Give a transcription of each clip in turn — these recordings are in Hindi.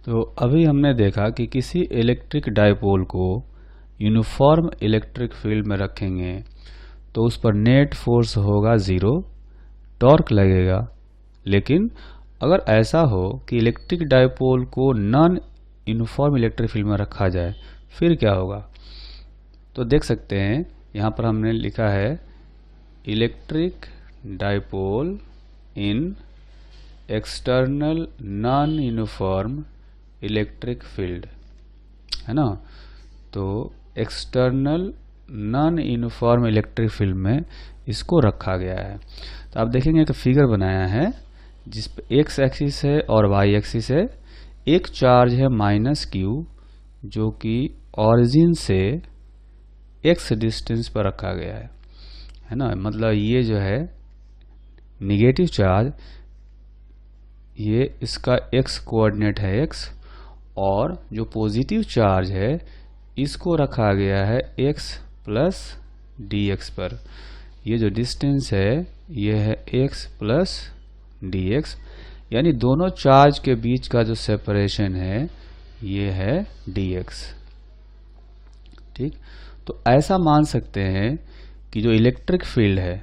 तो अभी हमने देखा कि किसी इलेक्ट्रिक डाइपोल को यूनिफॉर्म इलेक्ट्रिक फील्ड में रखेंगे तो उस पर नेट फोर्स होगा ज़ीरो, टॉर्क लगेगा। लेकिन अगर ऐसा हो कि इलेक्ट्रिक डाइपोल को नॉन यूनिफॉर्म इलेक्ट्रिक फील्ड में रखा जाए फिर क्या होगा। तो देख सकते हैं यहाँ पर हमने लिखा है इलेक्ट्रिक डाइपोल इन external non uniform electric field, है ना। तो external non uniform electric field में इसको रखा गया है। तो आप देखेंगे एक फिगर बनाया है जिस पे एक्स एक्सिस है और वाई एक्सिस है। एक चार्ज है माइनस क्यू जो कि ऑरिजिन से एक्स डिस्टेंस पर रखा गया है ना। मतलब ये जो है निगेटिव चार्ज, ये इसका एक्स कोऑर्डिनेट है एक्स, और जो पॉजिटिव चार्ज है इसको रखा गया है x प्लस डी एक्स पर। ये जो डिस्टेंस है ये है x प्लस डी एक्स, यानी दोनों चार्ज के बीच का जो सेपरेशन है ये है dx। ठीक, तो ऐसा मान सकते हैं कि जो इलेक्ट्रिक फील्ड है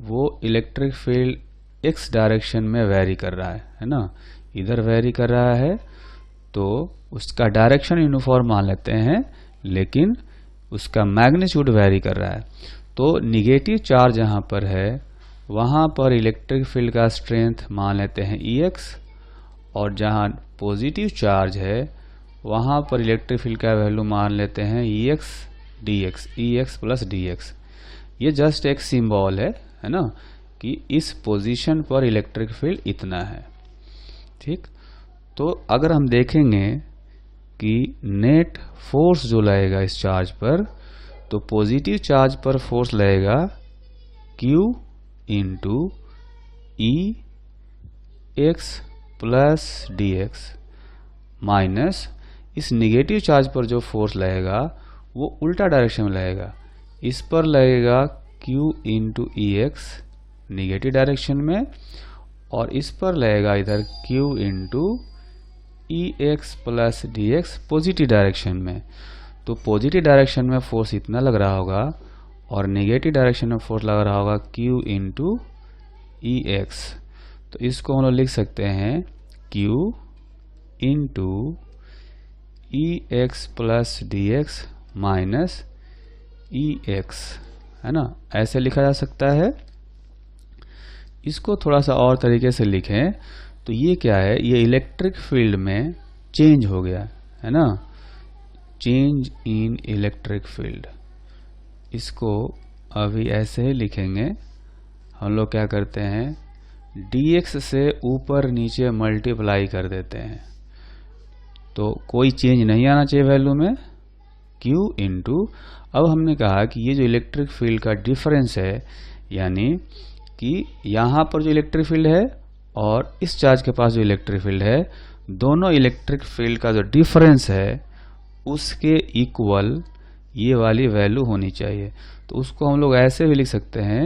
वो इलेक्ट्रिक फील्ड x डायरेक्शन में वेरी कर रहा है ना। इधर वेरी कर रहा है तो उसका डायरेक्शन यूनिफॉर्म मान लेते हैं, लेकिन उसका मैग्नीट्यूड वेरी कर रहा है। तो निगेटिव चार्ज यहाँ पर है वहाँ पर इलेक्ट्रिक फील्ड का स्ट्रेंथ मान लेते हैं Ex, और जहाँ पॉजिटिव चार्ज है वहाँ पर इलेक्ट्रिक फील्ड का वैल्यू मान लेते हैं Ex dx, Ex plus dx। ये जस्ट एक सिंबल है ना, कि इस पोजीशन पर इलेक्ट्रिक फील्ड इतना है। ठीक, तो अगर हम देखेंगे कि नेट फोर्स जो लगेगा इस चार्ज पर, तो पॉजिटिव चार्ज पर फोर्स लगेगा Q into E X plus D X, minus इस निगेटिव चार्ज पर जो फोर्स लगेगा वो उल्टा डायरेक्शन में लगेगा। इस पर लगेगा Q into E X negative direction में, और इस पर लगेगा इधर Q into E X plus D X positive direction में। तो पॉजिटिव डायरेक्शन में फोर्स इतना लग रहा होगा और नेगेटिव डायरेक्शन में फोर्स लग रहा होगा Q इंटू ई एक्स। तो इसको हम लोग लिख सकते हैं Q into E X plus D X minus E X, है ना। ऐसे लिखा जा सकता है। इसको थोड़ा सा और तरीके से लिखें तो ये क्या है, ये इलेक्ट्रिक फील्ड में चेंज हो गया है ना, चेंज इन इलेक्ट्रिक फील्ड। इसको अभी ऐसे ही लिखेंगे। हम लोग क्या करते हैं dx से ऊपर नीचे मल्टीप्लाई कर देते हैं, तो कोई चेंज नहीं आना चाहिए वैल्यू में। Q इंटू, अब हमने कहा कि ये जो इलेक्ट्रिक फील्ड का डिफरेंस है, यानी कि यहाँ पर जो इलेक्ट्रिक फील्ड है और इस चार्ज के पास जो इलेक्ट्रिक फील्ड है, दोनों इलेक्ट्रिक फील्ड का जो डिफरेंस है उसके इक्वल ये वाली वैल्यू होनी चाहिए। तो उसको हम लोग ऐसे भी लिख सकते हैं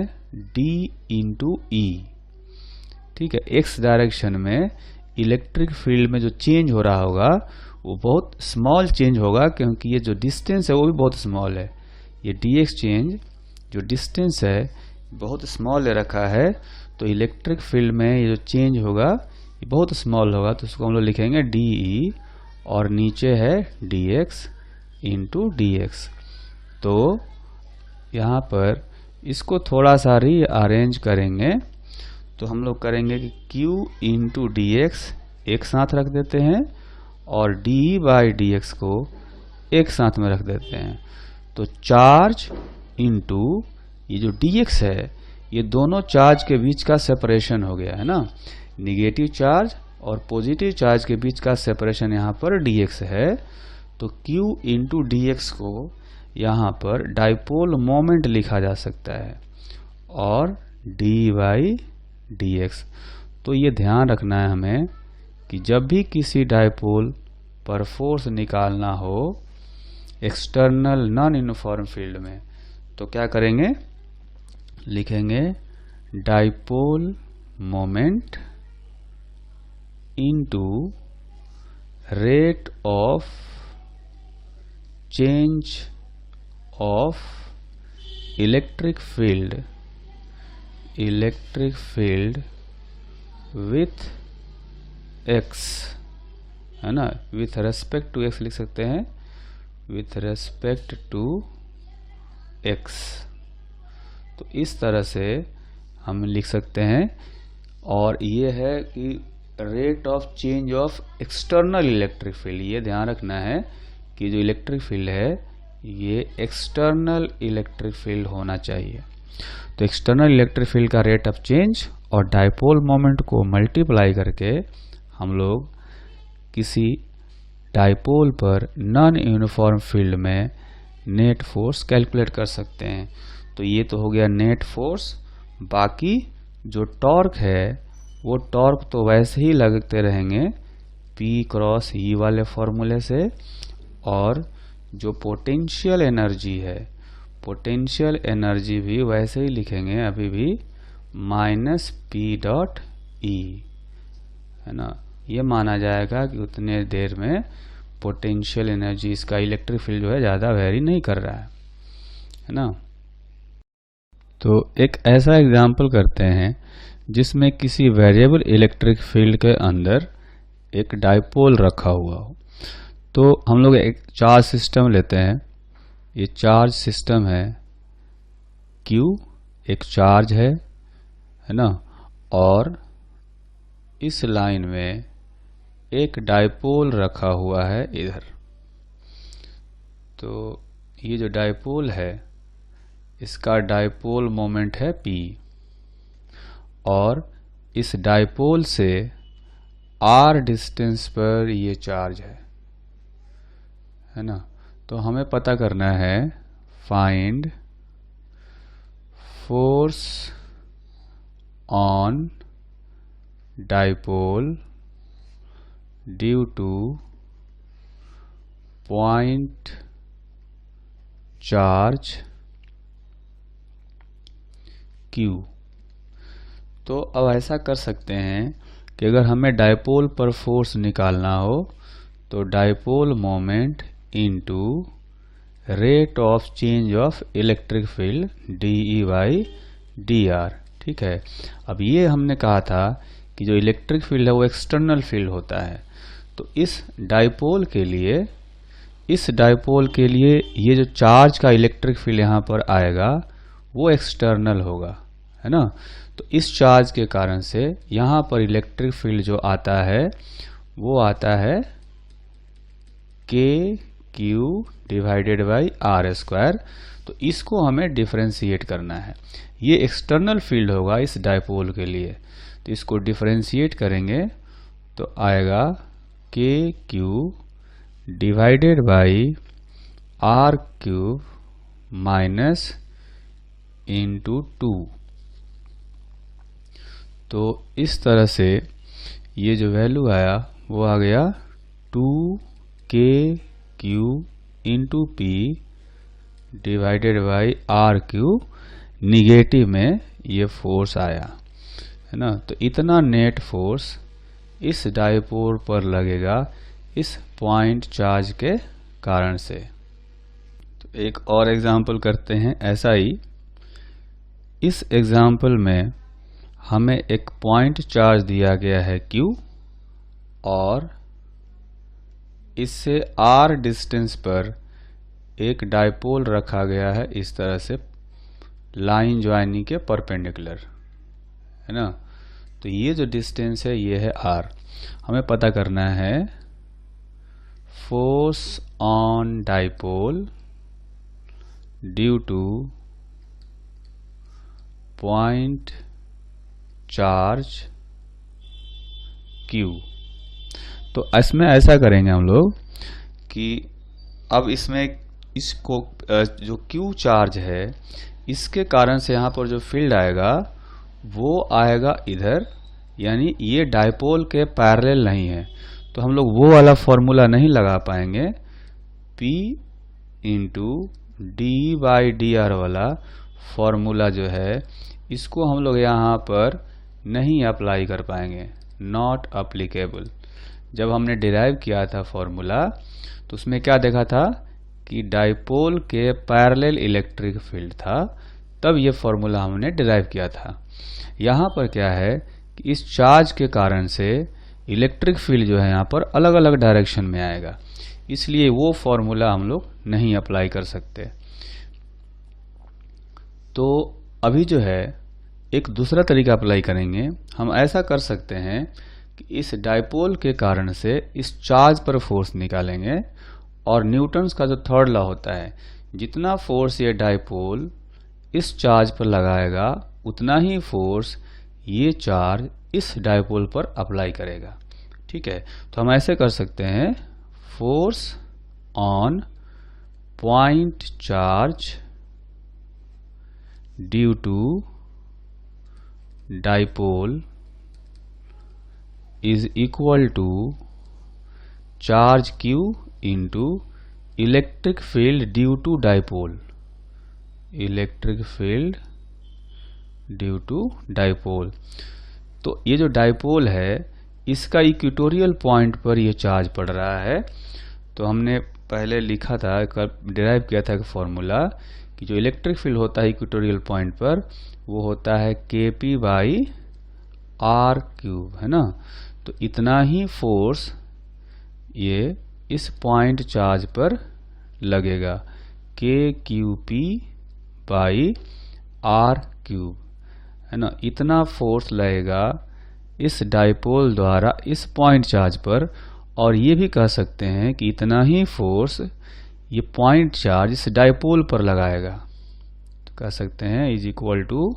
d इंटू ई। ठीक है, x डायरेक्शन में इलेक्ट्रिक फील्ड में जो चेंज हो रहा होगा वो बहुत स्मॉल चेंज होगा, क्योंकि ये जो डिस्टेंस है वो भी बहुत स्मॉल है। ये dx चेंज जो डिस्टेंस है बहुत स्मॉल ले रखा है, तो इलेक्ट्रिक फील्ड में ये जो चेंज होगा ये बहुत स्मॉल होगा। तो उसको हम लोग लिखेंगे dE, और नीचे है dx इंटू dx। तो यहाँ पर इसको थोड़ा सा री अरेंज करेंगे तो हम लोग करेंगे कि Q इंटू डी एक्स एक साथ रख देते हैं और dE बाई डी एक्स को एक साथ में रख देते हैं। तो चार्ज इंटू ये जो dx है, ये दोनों चार्ज के बीच का सेपरेशन हो गया है ना। निगेटिव चार्ज और पॉजिटिव चार्ज के बीच का सेपरेशन यहाँ पर dx है। तो Q इंटू डी एक्स को यहाँ पर डाइपोल मोमेंट लिखा जा सकता है, और d बाई डी एक्स। तो ये ध्यान रखना है हमें कि जब भी किसी डाइपोल पर फोर्स निकालना हो एक्सटर्नल नॉन यूनिफॉर्म फील्ड में, तो क्या करेंगे, लिखेंगे dipole moment into rate of change of electric field with x, है ना, विथ रेस्पेक्ट टू एक्स लिख सकते हैं, विथ रेस्पेक्ट टू एक्स। तो इस तरह से हम लिख सकते हैं। और ये है कि rate of change of external electric field, ये ध्यान रखना है कि जो इलेक्ट्रिक फील्ड है ये एक्सटर्नल इलेक्ट्रिक फील्ड होना चाहिए। तो एक्सटर्नल इलेक्ट्रिक फील्ड का रेट ऑफ चेंज और डायपोल मोमेंट को मल्टीप्लाई करके हम लोग किसी डायपोल पर नॉन यूनिफॉर्म फील्ड में नेट फोर्स कैलकुलेट कर सकते हैं। तो ये तो हो गया नेट फोर्स। बाकी जो टॉर्क है वो टॉर्क तो वैसे ही लगते रहेंगे P क्रॉस E वाले फॉर्मूले से, और जो पोटेंशियल एनर्जी है, पोटेंशियल एनर्जी भी वैसे ही लिखेंगे अभी भी, माइनस P डॉट E, है ना। ये माना जाएगा कि उतने देर में पोटेंशियल एनर्जी, इसका इलेक्ट्रिक फील्ड जो है ज़्यादा वेरी नहीं कर रहा है ना। तो एक ऐसा एग्जाम्पल करते हैं जिसमें किसी वेरिएबल इलेक्ट्रिक फील्ड के अंदर एक डायपोल रखा हुआ हो। तो हम लोग एक चार्ज सिस्टम लेते हैं। ये चार्ज सिस्टम है Q, एक चार्ज है ना, और इस लाइन में एक डायपोल रखा हुआ है इधर। तो ये जो डायपोल है इसका डायपोल मोमेंट है P, और इस डायपोल से R डिस्टेंस पर ये चार्ज है ना। तो हमें पता करना है, find force on dipole due to point charge Q। तो अब ऐसा कर सकते हैं कि अगर हमें डायपोल पर फोर्स निकालना हो तो dipole moment into rate of change of electric field DE/dr, ठीक है। अब ये हमने कहा था कि जो इलेक्ट्रिक फील्ड है वो एक्सटर्नल फील्ड होता है। तो इस डायपोल के लिए ये जो चार्ज का इलेक्ट्रिक फील्ड यहाँ पर आएगा वो एक्सटर्नल होगा, है ना। तो इस चार्ज के कारण से यहाँ पर इलेक्ट्रिक फील्ड जो आता है वो आता है KQ डिवाइडेड बाई R²। तो इसको हमें डिफरेंशिएट करना है। ये एक्सटर्नल फील्ड होगा इस डायपोल के लिए, तो इसको डिफरेंशिएट करेंगे तो आएगा KQ divided by R³ minus into 2। तो इस तरह से ये जो वैल्यू आया वो आ गया 2KQ into P divided by R³, negative में ये फोर्स आया, है ना। तो इतना नेट फोर्स इस डायपोल पर लगेगा इस पॉइंट चार्ज के कारण से। तो एक और एग्जांपल करते हैं ऐसा ही। इस एग्जांपल में हमें एक पॉइंट चार्ज दिया गया है Q, और इससे R डिस्टेंस पर एक डायपोल रखा गया है इस तरह से लाइन ज्वाइनिंग के परपेंडिकुलर, है ना। तो ये जो डिस्टेंस है ये है R। हमें पता करना है force on dipole due to point charge Q। तो इसमें ऐसा करेंगे हम लोग कि अब इसमें इसको जो Q चार्ज है इसके कारण से यहाँ पर जो फील्ड आएगा वो आएगा इधर, यानी ये डायपोल के पैरेलल नहीं है। तो हम लोग वो वाला फॉर्मूला नहीं लगा पाएंगे, P इंटू DE/dr वाला फॉर्मूला जो है इसको हम लोग यहाँ पर नहीं अप्लाई कर पाएंगे, नॉट अप्लीकेबल। जब हमने डिराइव किया था फॉर्मूला, तो उसमें क्या देखा था कि डाइपोल के पैरेलल इलेक्ट्रिक फील्ड था, तब ये फॉर्मूला हमने डिराइव किया था। यहाँ पर क्या है कि इस चार्ज के कारण से इलेक्ट्रिक फील्ड जो है यहाँ पर अलग अलग डायरेक्शन में आएगा, इसलिए वो फॉर्मूला हम लोग नहीं अप्लाई कर सकते। तो अभी जो है एक दूसरा तरीका अप्लाई करेंगे। हम ऐसा कर सकते हैं कि इस डाइपोल के कारण से इस चार्ज पर फोर्स निकालेंगे, और न्यूटन्स का जो थर्ड लॉ होता है, जितना फोर्स ये डाइपोल इस चार्ज पर लगाएगा उतना ही फोर्स ये चार्ज इस डाइपोल पर अप्लाई करेगा। ठीक है, तो हम ऐसे कर सकते हैं, force on point charge due to dipole is equal to charge Q into electric field due to dipole, electric field due to dipole. तो ये जो डाइपोल है इसका इक्वेटोरियल पॉइंट पर ये चार्ज पड़ रहा है। तो हमने पहले लिखा था, डिराइव किया था एक फॉर्मूला कि जो इलेक्ट्रिक फील्ड होता है इक्वेटोरियल पॉइंट पर वो होता है Kp बाई आर क्यूब, है ना। तो इतना ही फोर्स ये इस पॉइंट चार्ज पर लगेगा, KQP बाई आर क्यूब, है ना। इतना फोर्स लगेगा इस डाइपोल द्वारा इस पॉइंट चार्ज पर, और ये भी कह सकते हैं कि इतना ही फोर्स ये पॉइंट चार्ज इस डाइपोल पर लगाएगा। तो कह सकते हैं is equal to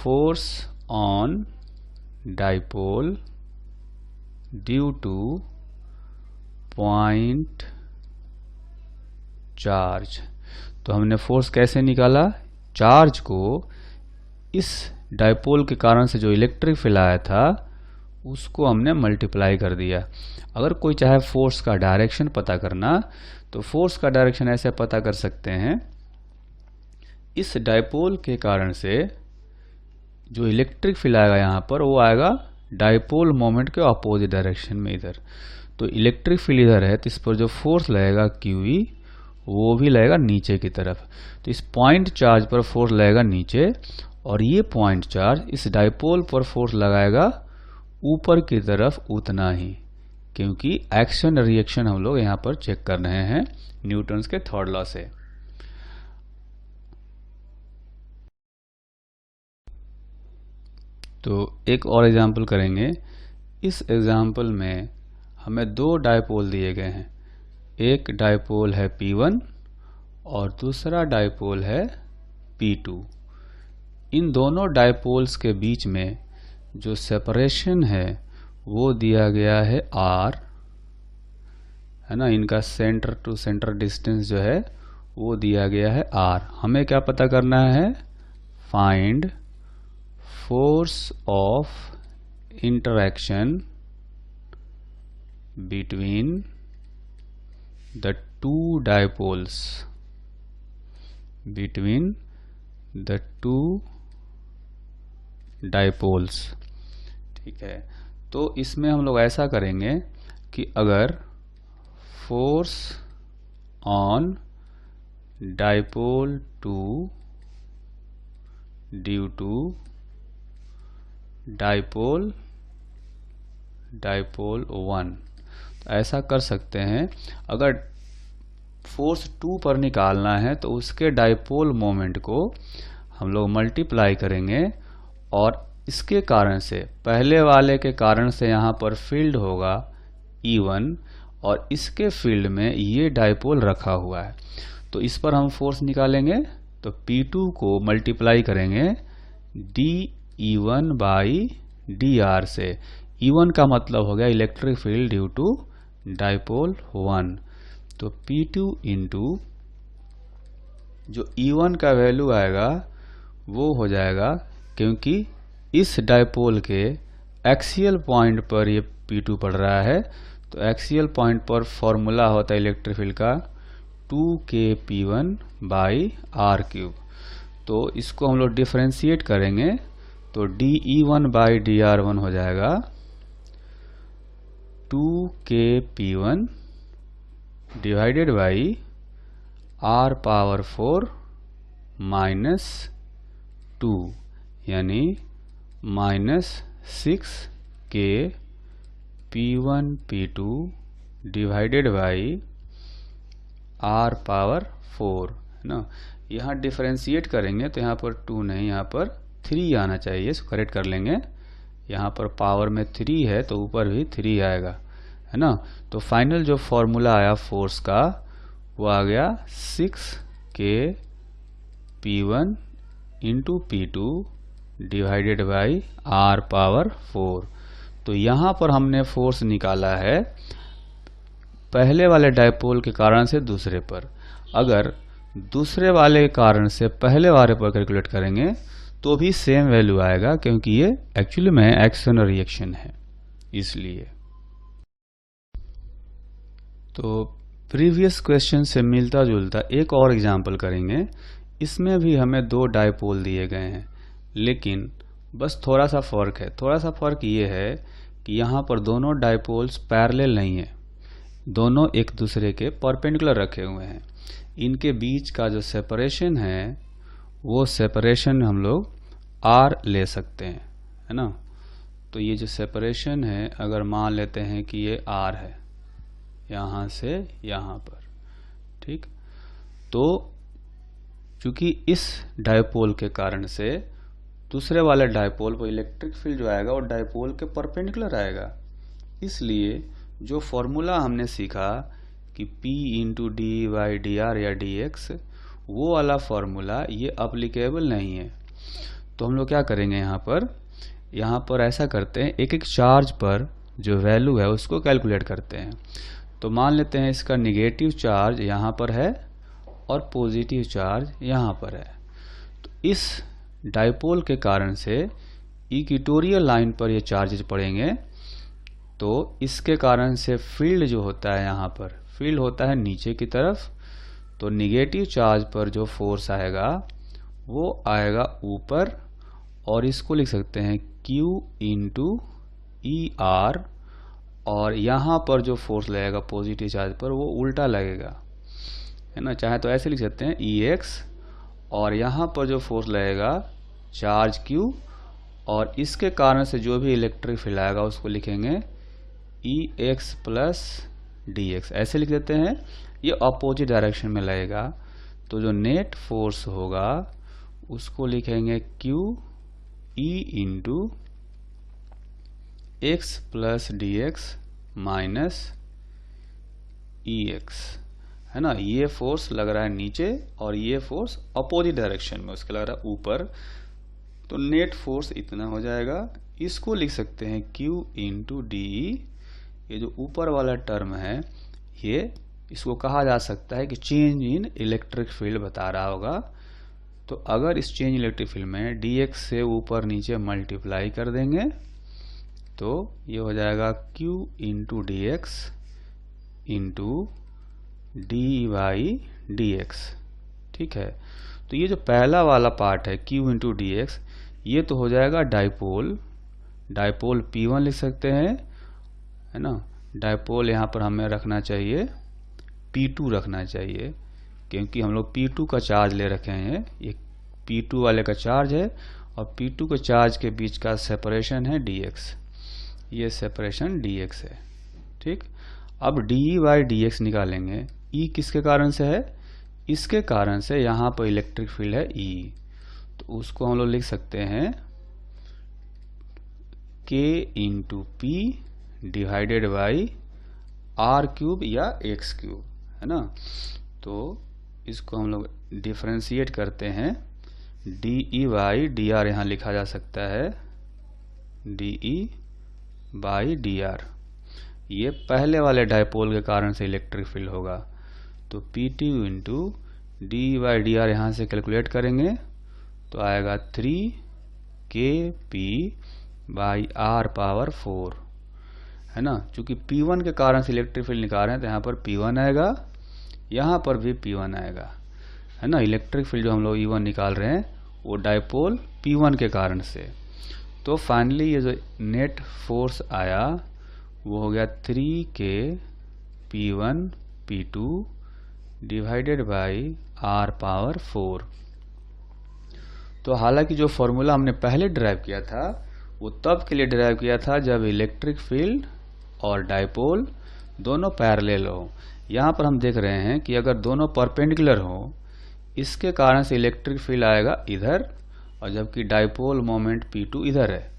force on dipole due to point charge. तो हमने फोर्स कैसे निकाला, चार्ज को इस डाइपोल के कारण से जो इलेक्ट्रिक फील्ड आया था उसको हमने मल्टीप्लाई कर दिया। अगर कोई चाहे फोर्स का डायरेक्शन पता करना, तो फोर्स का डायरेक्शन ऐसे पता कर सकते हैं, इस डाइपोल के कारण से जो इलेक्ट्रिक फील्ड आएगा यहाँ पर वो आएगा डाइपोल मोमेंट के अपोजिट डायरेक्शन में इधर। तो इलेक्ट्रिक फील्ड इधर है, तो इस पर जो फोर्स लगेगा QE वो भी लगेगा नीचे की तरफ। तो इस पॉइंट चार्ज पर फोर्स लगेगा नीचे, और ये पॉइंट चार्ज इस डाइपोल पर फोर्स लगाएगा ऊपर की तरफ उतना ही, क्योंकि एक्शन रिएक्शन हम लोग यहाँ पर चेक कर रहे हैं न्यूटन्स के थर्ड लॉ से। तो एक और एग्जाम्पल करेंगे। इस एग्जाम्पल में हमें दो डाइपोल दिए गए हैं, एक डाइपोल है P1 और दूसरा डाइपोल है P2। इन दोनों डाइपोल्स के बीच में जो सेपरेशन है वो दिया गया है R, है ना। इनका सेंटर टू सेंटर डिस्टेंस जो है वो दिया गया है R। हमें क्या पता करना है, find force of interaction between the two dipoles, between the two dipoles। ठीक है, तो इसमें हम लोग ऐसा करेंगे कि अगर force on dipole 2 due to dipole 1, ऐसा कर सकते हैं। अगर फोर्स 2 पर निकालना है तो उसके डाइपोल मोमेंट को हम लोग मल्टीप्लाई करेंगे, और इसके कारण से, पहले वाले के कारण से यहाँ पर फील्ड होगा E1, और इसके फील्ड में ये डाइपोल रखा हुआ है। तो इस पर हम फोर्स निकालेंगे, तो P2 को मल्टीप्लाई करेंगे dE1 बाई dr से। E1 का मतलब हो गया electric field due to dipole 1। तो P2 इंटू जो E1 का वैल्यू आएगा वो हो जाएगा, क्योंकि इस डाइपोल के एक्सियल पॉइंट पर ये P2 पड़ रहा है, तो एक्सियल पॉइंट पर फॉर्मूला होता है इलेक्ट्रिक फील्ड का 2kP1 बाई आर क्यूब। तो इसको हम लोग डिफरेंशिएट करेंगे, तो dE1 बाई dr1 हो जाएगा 2kp1 divided by r power 4 minus 2 यानी -6kp1p2 divided by r power 4 है ना। यहाँ डिफरेंशिएट करेंगे तो यहाँ पर 2 नहीं, यहाँ पर 3 आना चाहिए, इसको करेक्ट कर लेंगे। यहाँ पर पावर में 3 है तो ऊपर भी 3 आएगा, है ना। तो फाइनल जो फॉर्मूला आया फोर्स का वो आ गया 6kp1 into p2 divided by r power 4। तो यहाँ पर हमने फोर्स निकाला है पहले वाले डायपोल के कारण से दूसरे पर। अगर दूसरे वाले कारण से पहले वाले पर कैलकुलेट करेंगे तो भी सेम वैल्यू आएगा, क्योंकि ये एक्चुअली में एक्शन और रिएक्शन है इसलिए। तो प्रीवियस क्वेश्चन से मिलता जुलता एक और एग्जांपल करेंगे। इसमें भी हमें 2 डायपोल दिए गए हैं, लेकिन बस थोड़ा सा फर्क है। थोड़ा सा फर्क ये है कि यहाँ पर दोनों डायपोल्स पैरेलल नहीं है, दोनों एक दूसरे के परपेंडिकुलर रखे हुए हैं। इनके बीच का जो सेपरेशन है वो सेपरेशन हम लोग r ले सकते हैं, है ना। तो ये जो सेपरेशन है अगर मान लेते हैं कि ये r है यहाँ से यहाँ पर, ठीक। तो चूंकि इस डायपोल के कारण से दूसरे वाले डायपोल पर इलेक्ट्रिक फील्ड जो आएगा वो डायपोल के परपेंडिकुलर आएगा, इसलिए जो फॉर्मूला हमने सीखा कि P into D by D R या dx, वो वाला फॉर्मूला ये अप्लीकेबल नहीं है। तो हम लोग क्या करेंगे, यहाँ पर ऐसा करते हैं, एक एक चार्ज पर जो वैल्यू है उसको कैलकुलेट करते हैं। तो मान लेते हैं इसका निगेटिव चार्ज यहाँ पर है और पॉजिटिव चार्ज यहाँ पर है। तो इस डायपोल के कारण से इक्वेटोरियल लाइन पर ये चार्जेस पड़ेंगे, तो इसके कारण से फील्ड जो होता है यहाँ पर फील्ड होता है नीचे की तरफ। तो निगेटिव चार्ज पर जो फोर्स आएगा वो आएगा ऊपर, और इसको लिख सकते हैं Q इंटू ई आर, और यहाँ पर जो फोर्स लगेगा पॉजिटिव चार्ज पर वो उल्टा लगेगा, है ना। चाहे तो ऐसे लिख सकते हैं EX, और यहाँ पर जो फोर्स लगेगा चार्ज Q, और इसके कारण से जो भी इलेक्ट्रिक फील्ड आएगा उसको लिखेंगे EX प्लस DX, ऐसे लिख देते हैं। ये अपोजिट डायरेक्शन में लगेगा, तो जो नेट फोर्स होगा उसको लिखेंगे Q E into x plus DX minus EX, है ना। ये फोर्स लग रहा है नीचे और ये फोर्स अपोजिट डायरेक्शन में उसके लग रहा है ऊपर, तो नेट फोर्स इतना हो जाएगा। इसको लिख सकते हैं Q इंटू DE। ये जो ऊपर वाला टर्म है ये इसको कहा जा सकता है कि चेंज इन इलेक्ट्रिक फील्ड बता रहा होगा। तो अगर इस चेंज इलेक्ट्रिक फील्ड में dx से ऊपर नीचे मल्टीप्लाई कर देंगे तो ये हो जाएगा Q into DX into D by DX, ठीक है। तो ये जो पहला वाला पार्ट है Q इंटू DX, ये तो हो जाएगा डायपोल P1 लिख सकते हैं, है ना। डायपोल यहाँ पर हमें रखना चाहिए P2 रखना चाहिए, क्योंकि हम लोग P2 का चार्ज ले रखे हैं। ये P2 वाले का चार्ज है और P2 के चार्ज के बीच का सेपरेशन है dx, ये सेपरेशन dx है, ठीक। अब dE बाई dx निकालेंगे। E किसके कारण से है, इसके कारण से यहाँ पर इलेक्ट्रिक फील्ड है E, तो उसको हम लोग लिख सकते हैं K into P divided by R cube या X क्यूब, है ना। तो इसको हम लोग डिफरेंशिएट करते हैं, dE बाई dr यहाँ लिखा जा सकता है dE बाई dr। ये पहले वाले डायपोल के कारण से इलेक्ट्रिक फील्ड होगा, तो P2 into dE by dr यहाँ से कैलकुलेट करेंगे तो आएगा 3kP बाई R पावर 4, है ना। चूंकि P1 के कारण से इलेक्ट्रिक फील्ड निकाल रहे हैं तो यहाँ पर P1 आएगा, यहाँ पर भी P1 आएगा, है ना। इलेक्ट्रिक फील्ड जो हम लोग E1 निकाल रहे हैं वो डायपोल P1 के कारण से। तो फाइनली ये जो नेट फोर्स आया वो हो गया 3K P1 P2 divided by R power 4। तो हालांकि जो फॉर्मूला हमने पहले ड्राइव किया था वो तब के लिए ड्राइव किया था जब इलेक्ट्रिक फील्ड और डाइपोल दोनों पैरेलल हो। यहाँ पर हम देख रहे हैं कि अगर दोनों परपेंडिकुलर हो, इसके कारण से इलेक्ट्रिक फील्ड आएगा इधर, और जबकि डाइपोल मोमेंट P2 इधर है,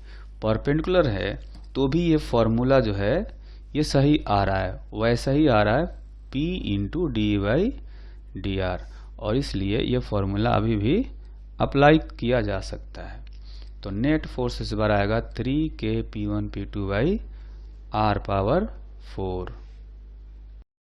परपेंडिकुलर है, तो भी ये फॉर्मूला जो है ये सही आ रहा है, वैसा ही आ रहा है P into D by D R, और इसलिए ये फॉर्मूला अभी भी अप्लाई किया जा सकता है। तो नेट फोर्स इस बार आएगा 3K P1 P2 by R power 4।